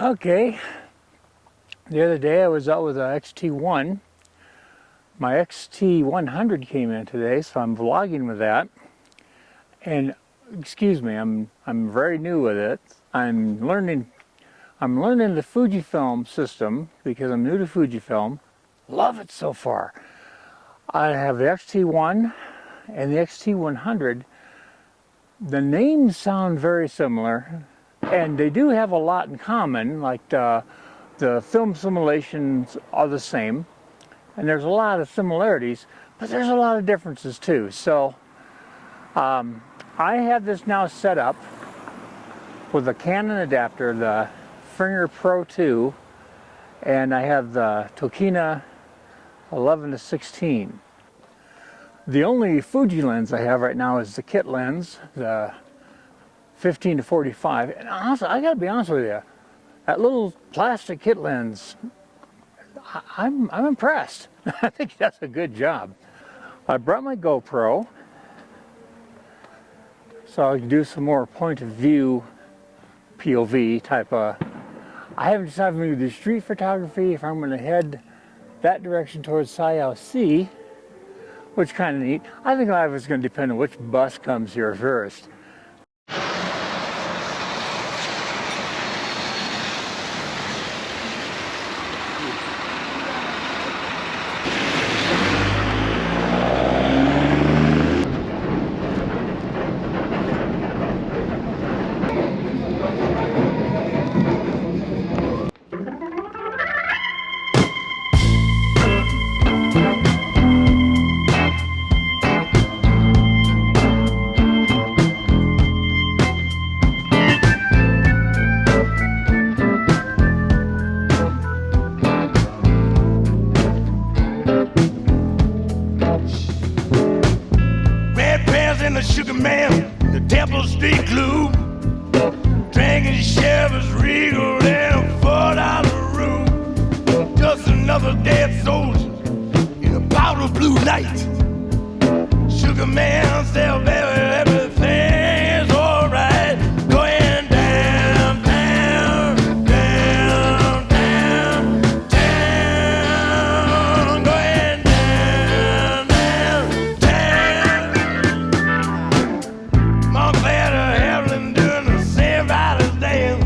Okay, the other day I was out with a XT1. My XT100 came in today, so I'm vlogging with that. And excuse me, I'm very new with it. I'm learning the Fujifilm system because I'm new to Fujifilm. Love it so far. I have the XT1 and the XT100. The names sound very similar, and they do have a lot in common, like the film simulations are the same, and there's a lot of similarities, but there's a lot of differences too. So I have this now set up with a Canon adapter, the Finger Pro 2, and I have the Tokina 11-16. The only Fuji lens I have right now is the kit lens, the 15-45. And honestly, I gotta be honest with you, that little plastic kit lens, I'm impressed. I think that's a good job. I brought my GoPro so I can do some more point of view POV type of. I haven't decided if I'm going to do street photography, if I'm going to head that direction towards Sayao Sea, which kind of neat. I think a lot of it's going to depend on which bus comes here first. Sugar man, the Temple Street Club, drinking Chevrolet's Regal and a $4 room. Just another dead soldier in a powder blue night. Sugar man said, baby, everything's alright. Going down, down, down, down, down, going down, down, down. I'm glad of Evelyn doing the same Riders Dance,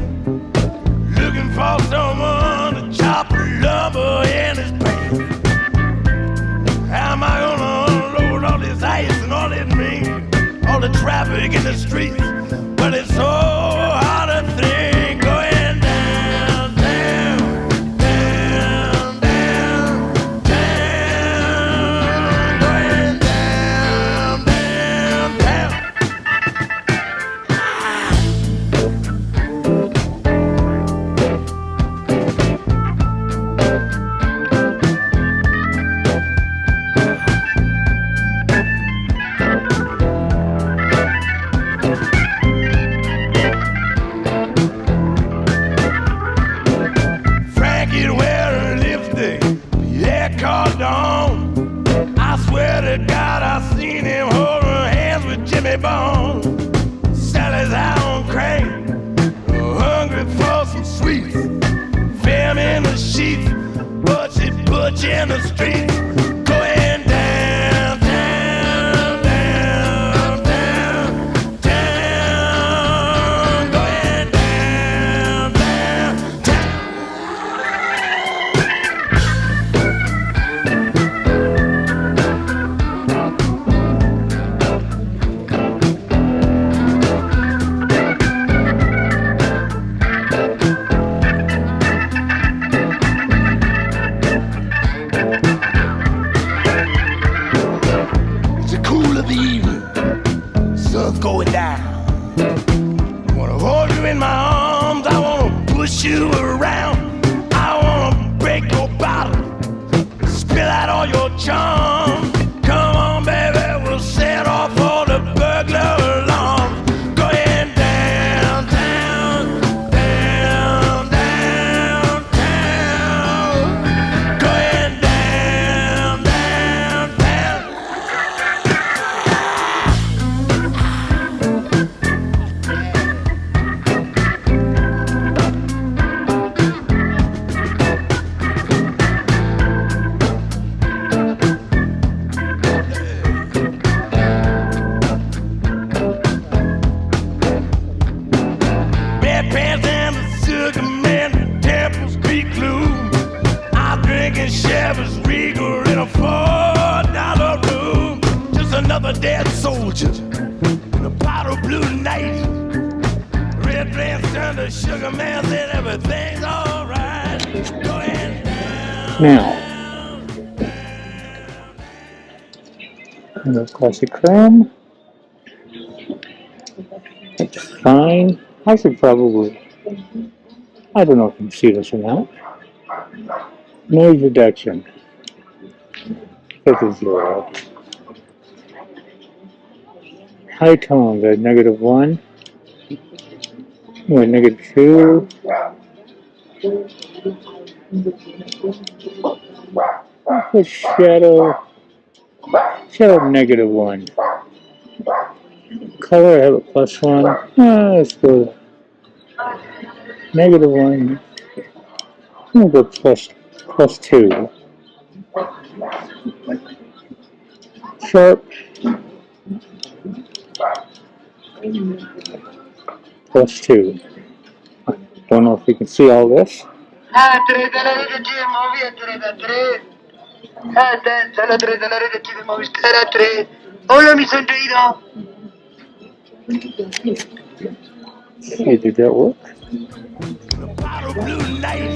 looking for someone to chop lumber in his pants. How am I gonna unload all this ice and all this mean, all the traffic in the streets? But it's so hard to think, going down, down, down, down, down, going down, down, down. Frankie wearing lipstick, yeah, cordon. I swear to God, I seen him holding hands with Jimmy Bone. Sally's out on crank, hungry for some sweets. Film in the sheets, but she put you in the streets. Going down, down, down, down, down, going down, down, down. It's the cool of the evening, sun's going down. I wanna hold you in my arms, I wanna push you around. I wanna break your bottle, spill out all your charm. Come on, baby, we'll set off all the burglar alarms. Going down, down, down, down, down. Going down, down, down. the sugar man said everything's alright. Going down. Now, the classic chrome. It's fine. I should probably, I don't know if you can see this or not. Noise reduction. Put the 0. High tones at -1. Or -2. Put shadow. Shadow -1. Color, I have a +1. Let's go -1. I'm gonna go +2. Sharp +2. Don't know if you can see all this. Hey, did that work? The bottle blue night.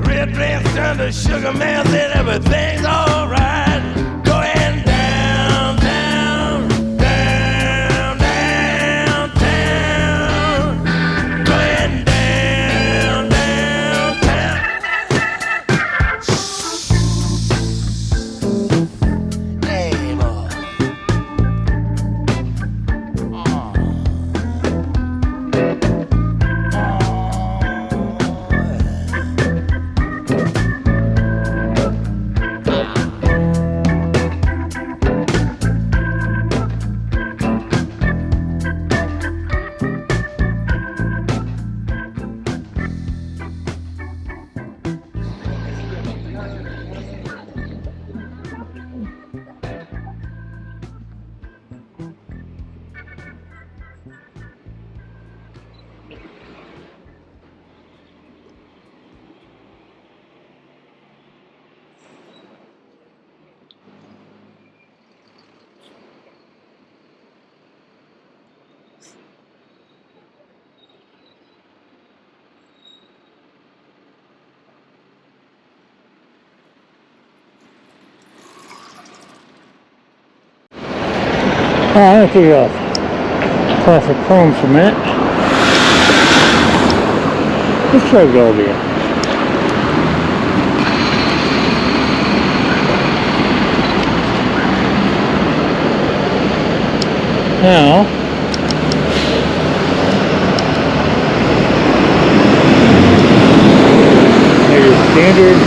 Red dress turned to sugar man said everything's alright. Going down, down, down, down, down. Going down, down, down. Hey, boy. I'm going to take off classic chrome for a minute. Let's try Velvia. Now, there's standard.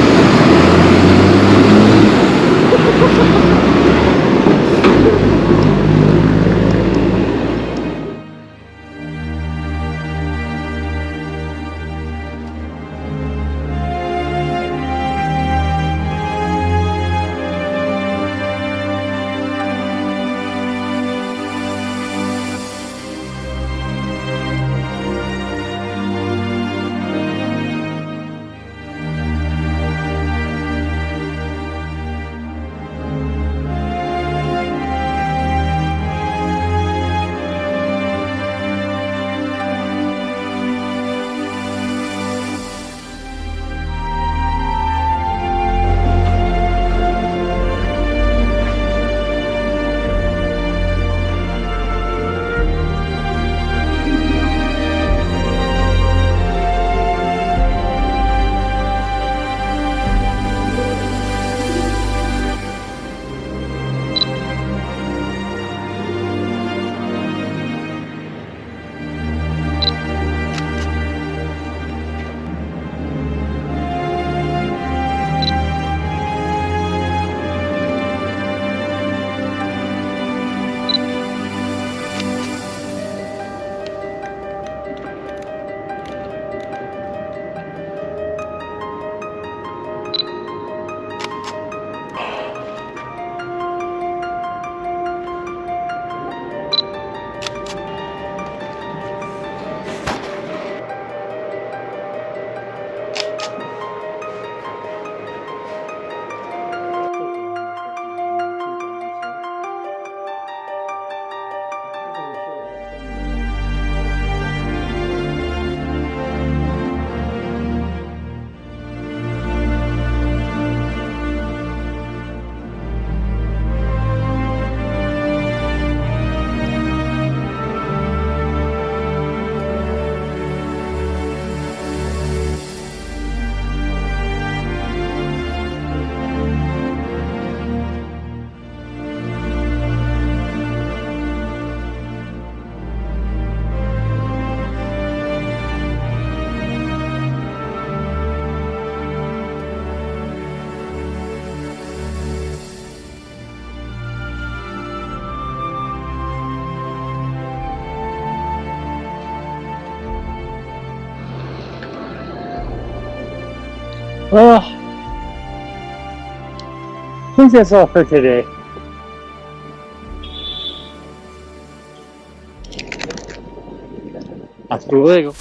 Well, I think that's all for today. Hasta luego.